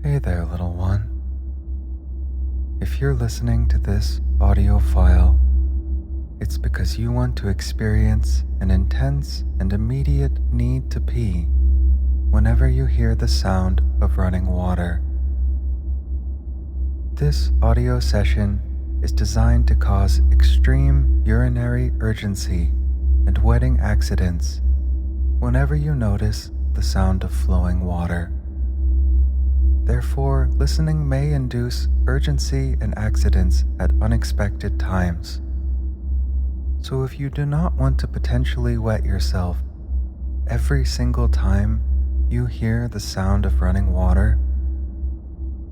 Hey there, little one. If you're listening to this audio file, it's because you want to experience an intense and immediate need to pee whenever you hear the sound of running water. This audio session is designed to cause extreme urinary urgency and wetting accidents whenever you notice the sound of flowing water. Therefore, listening may induce urgency and accidents at unexpected times. So if you do not want to potentially wet yourself every single time you hear the sound of running water,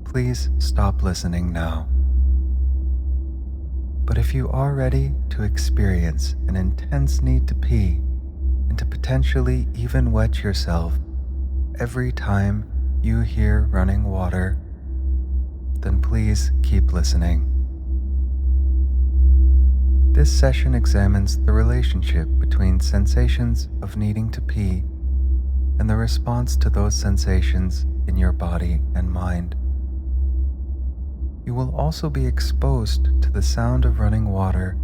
please stop listening now. But if you are ready to experience an intense need to pee and to potentially even wet yourself every time you hear running water, then please keep listening. This session examines the relationship between sensations of needing to pee and the response to those sensations in your body and mind. You will also be exposed to the sound of running water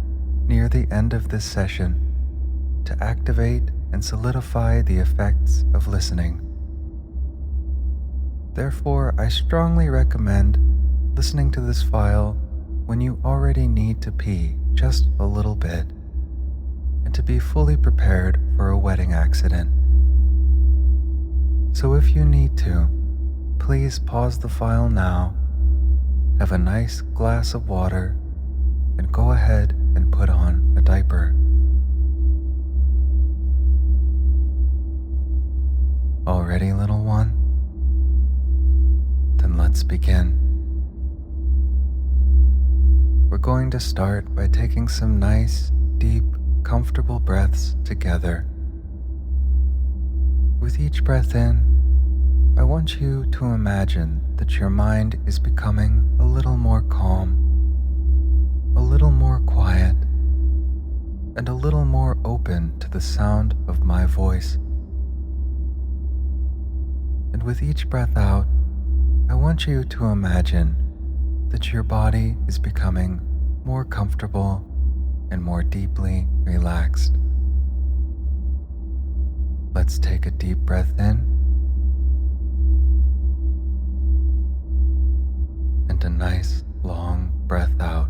near the end of this session to activate and solidify the effects of listening. Therefore, I strongly recommend listening to this file when you already need to pee just a little bit and to be fully prepared for a wetting accident. So if you need to, please pause the file now, have a nice glass of water, and go ahead and put on a diaper. All ready, little one? Then let's begin. We're going to start by taking some nice, deep, comfortable breaths together. With each breath in, I want you to imagine that your mind is becoming a little more calm, a little more quiet, and a little more open to the sound of my voice. And with each breath out, I want you to imagine that your body is becoming more comfortable and more deeply relaxed. Let's take a deep breath in and a nice long breath out.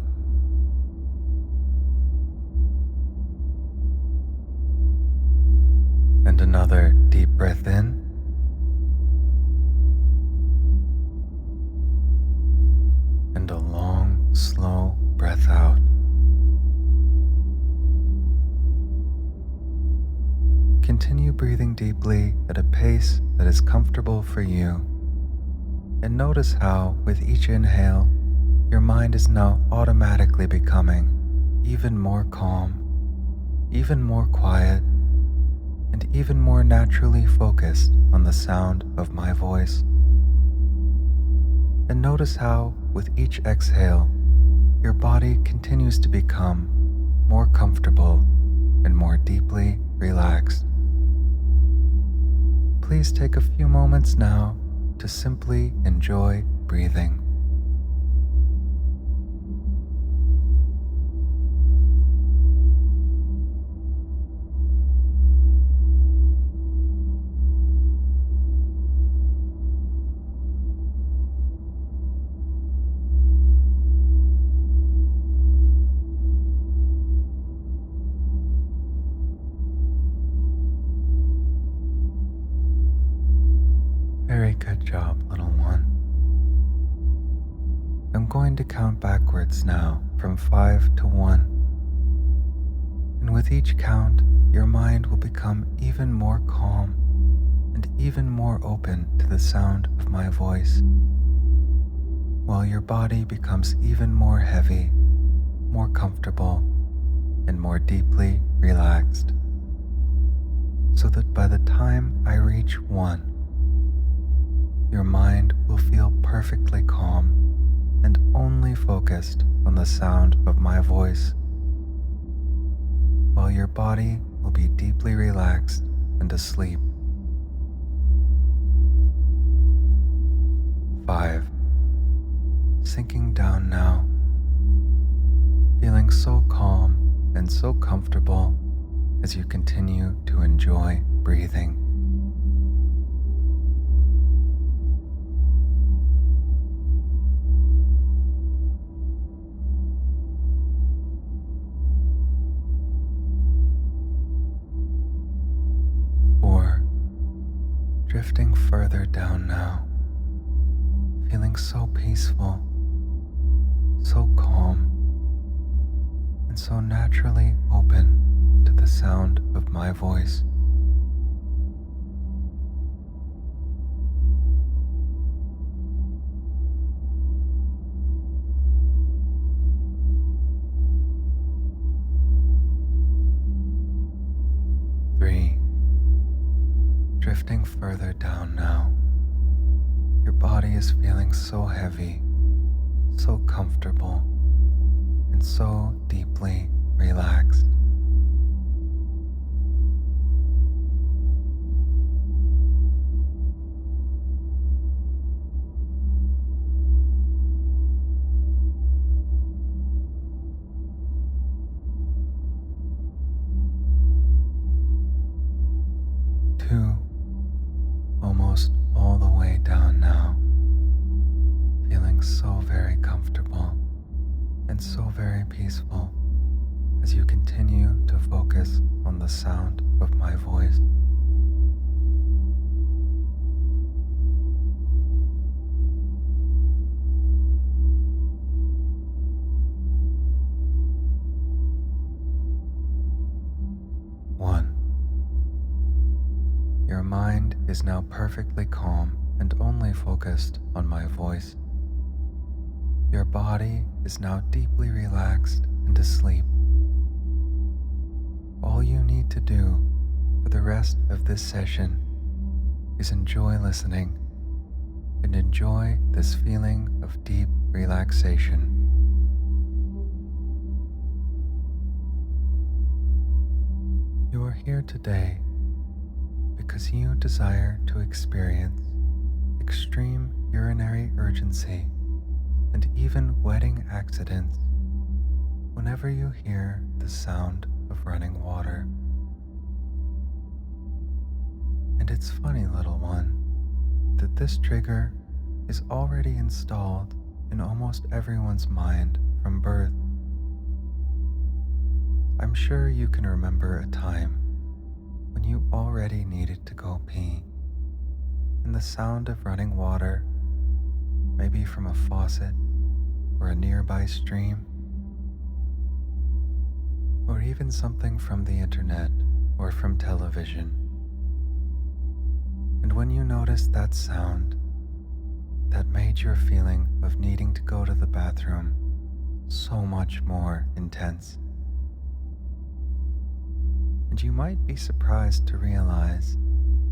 And another deep breath in. And a long, slow breath out. Continue breathing deeply at a pace that is comfortable for you. And notice how, with each inhale, your mind is now automatically becoming even more calm, even more quiet, and even more naturally focused on the sound of my voice. And notice how, with each exhale, your body continues to become more comfortable and more deeply relaxed. Please take a few moments now to simply enjoy breathing. Very good job, little one. I'm going to count backwards now from 5 to 1. And with each count, your mind will become even more calm and even more open to the sound of my voice, while your body becomes even more heavy, more comfortable, and more deeply relaxed, so that by the time I reach 1, your mind will feel perfectly calm and only focused on the sound of my voice, while your body will be deeply relaxed and asleep. 5. sinking down now, feeling so calm and so comfortable as you continue to enjoy breathing. Four, drifting further down now, feeling so peaceful, so calm, and so naturally open to the sound of my voice. Three, drifting further down now. Your body is feeling so heavy, so comfortable, and so deeply relaxed. Two, almost all the way down now, feeling so very comfortable and so very peaceful as you continue to focus on the sound of my voice. One, your mind is now perfectly calm and only focused on my voice. Your body is now deeply relaxed and asleep. All you need to do for the rest of this session is enjoy listening and enjoy this feeling of deep relaxation. You are here today because you desire to experience extreme urinary urgency and even wedding accidents whenever you hear the sound of running water. And it's funny, little one, that this trigger is already installed in almost everyone's mind from birth. I'm sure you can remember a time when you already needed to go pee, and the sound of running water, maybe from a faucet or a nearby stream, or even something from the internet or from television. And when you noticed that sound, that made your feeling of needing to go to the bathroom so much more intense. And you might be surprised to realize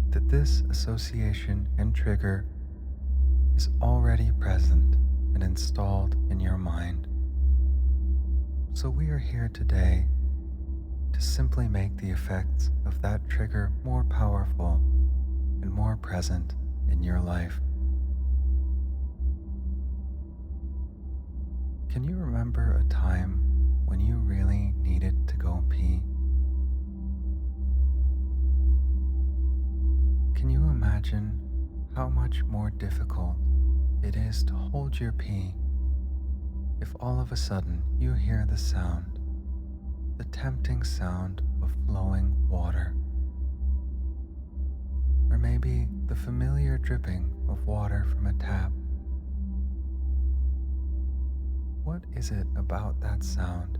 that this association and trigger is already present and installed in your mind. So we are here today to simply make the effects of that trigger more powerful and more present in your life. Can you remember a time when you really needed to go pee? Can you imagine how much more difficult it is to hold your pee if all of a sudden you hear the sound, the tempting sound of flowing water? Or maybe the familiar dripping of water from a tap. What is it about that sound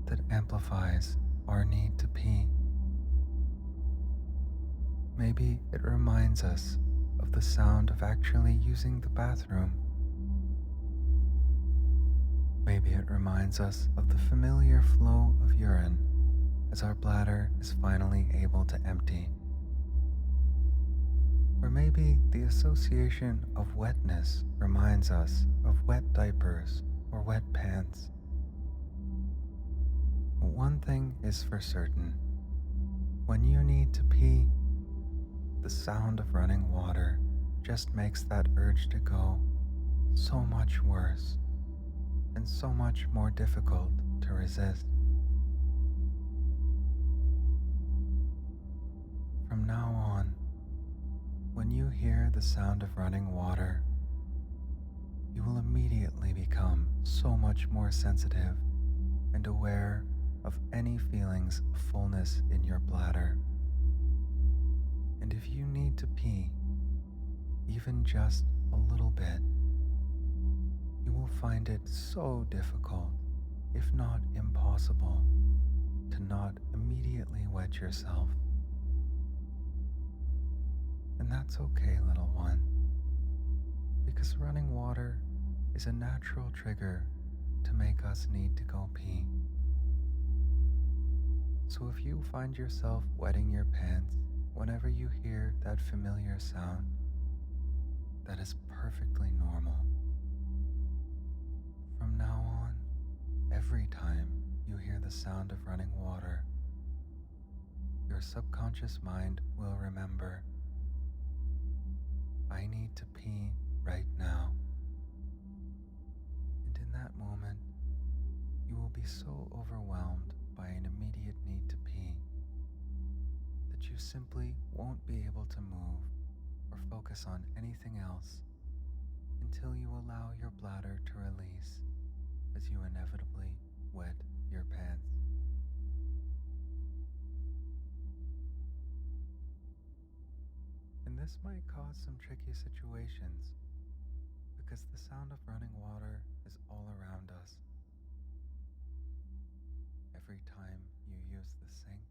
that amplifies our need to pee? Maybe it reminds us of the sound of actually using the bathroom. Maybe it reminds us of the familiar flow of urine as our bladder is finally able to empty. Or maybe the association of wetness reminds us of wet diapers or wet pants. One thing is for certain: when you need to pee, the sound of running water just makes that urge to go so much worse and so much more difficult to resist. From now on, when you hear the sound of running water, you will immediately become so much more sensitive and aware of any feelings of fullness in your bladder. And if you need to pee, even just a little bit, you will find it so difficult, if not impossible, to not immediately wet yourself. And that's okay, little one, because running water is a natural trigger to make us need to go pee. So if you find yourself wetting your pants whenever you hear that familiar sound, that is perfectly normal. From now on, every time you hear the sound of running water, your subconscious mind will remember, I need to pee right now. And in that moment, you will be so overwhelmed by an immediate need to pee that you simply won't be able to move or focus on anything else until you allow your bladder to release as you inevitably wet your pants. And this might cause some tricky situations because the sound of running water is all around us. Every time you use the sink,